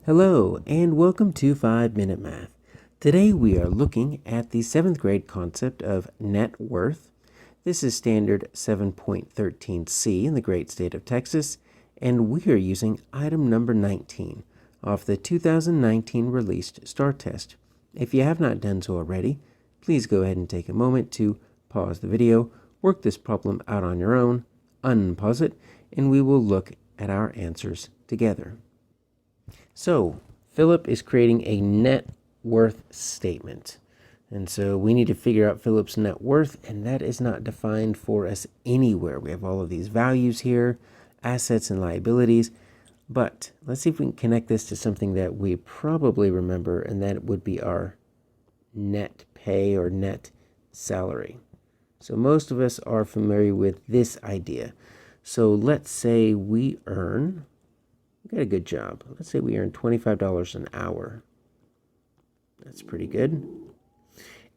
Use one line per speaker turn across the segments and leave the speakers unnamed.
Hello, and welcome to 5-Minute Math. Today we are looking at the 7th grade concept of net worth. This is standard 7.13c in the great state of Texas, and we are using item number 19 off the 2019 released STAAR test. If you have not done so already, please go ahead and take a moment to pause the video, work this problem out on your own, unpause it, and we will look at our answers together. So, Philip is creating a net worth statement. And so we need to figure out Philip's net worth, and that is not defined for us anywhere. We have all of these values here, assets and liabilities. But let's see if we can connect this to something that we probably remember, and that would be our net pay or net salary. So most of us are familiar with this idea. So let's say we got a good job. Let's say we earn $25 an hour. That's pretty good.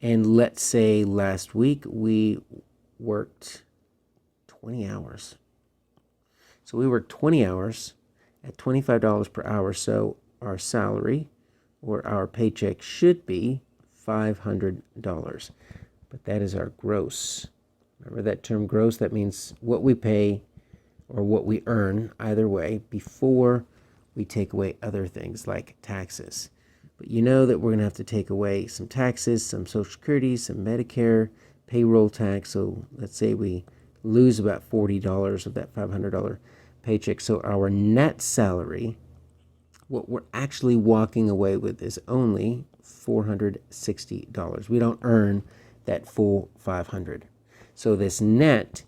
And let's say last week we worked 20 hours. So we worked 20 hours at $25 per hour. So our salary or our paycheck should be $500. But that is our gross. Remember that term gross? That means what we pay or what we earn, either way, before we take away other things like taxes. But you know that we're going to have to take away some taxes, some Social Security, some Medicare, payroll tax. So let's say we lose about $40 of that $500 paycheck. So our net salary, what we're actually walking away with, is only $460. We don't earn that full $500. So this net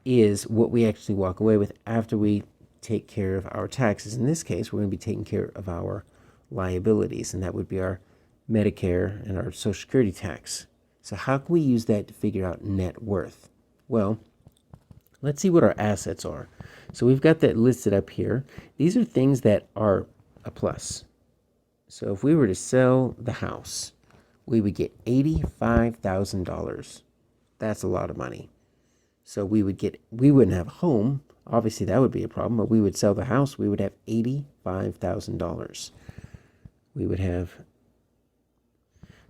is what we actually walk away with after we take care of our taxes. In this case, we're going to be taking care of our liabilities, and that would be our Medicare and our Social Security tax. So how can we use that to figure out net worth? Well, let's see what our assets are. So we've got that listed up here. These are things that are a plus. So if we were to sell the house, we would get $85,000. That's a lot of money. So we wouldn't have a home. Obviously, that would be a problem, but we would sell the house. We would have $85,000. We would have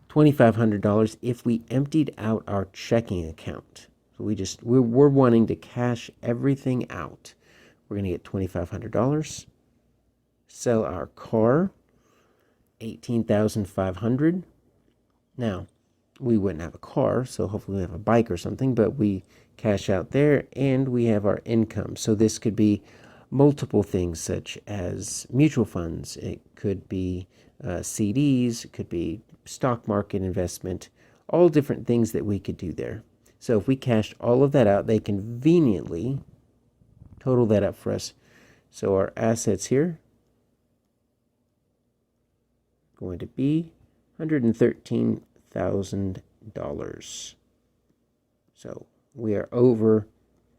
$2,500 if we emptied out our checking account. So we're wanting to cash everything out. We're going to get $2,500. Sell our car, $18,500. Now, we wouldn't have a car, so hopefully we have a bike or something, but we cash out there and we have our income. So this could be multiple things such as mutual funds. It could be CDs. It could be stock market investment, all different things that we could do there. So if we cashed all of that out, they conveniently total that up for us. So our assets here are going to be $113,000. So we are over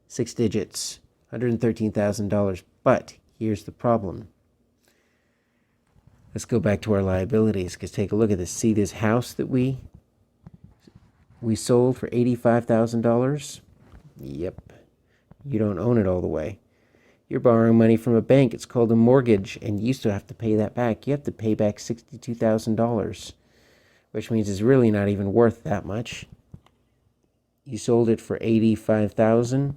6 digits, $113,000. But here's the problem. Let's go back to our liabilities, because take a look at this. See this house that we sold for $85,000? Yep. You don't own it all the way. You're borrowing money from a bank. It's called a mortgage, and you still have to pay that back. You have to pay back $62,000, which means it's really not even worth that much. You sold it for $85,000,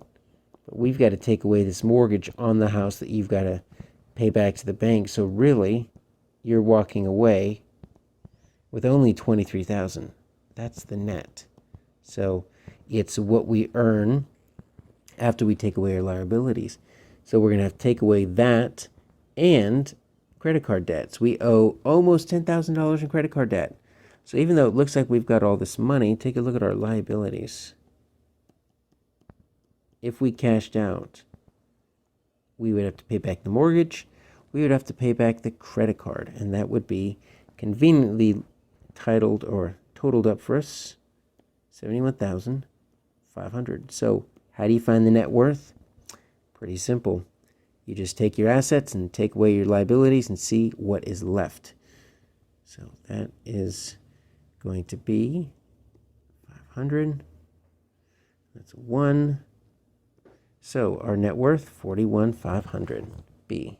but we've got to take away this mortgage on the house that you've got to pay back to the bank. So really, you're walking away with only $23,000. That's the net. So it's what we earn after we take away our liabilities. So we're going to have to take away that and credit card debts. We owe almost $10,000 in credit card debt. So even though it looks like we've got all this money, take a look at our liabilities. If we cashed out, we would have to pay back the mortgage. We would have to pay back the credit card, and that would be conveniently titled or totaled up for us, $71,500. So how do you find the net worth? Pretty simple. You just take your assets and take away your liabilities and see what is left. So that is going to be 500. That's 1. So our net worth, 41,500. B.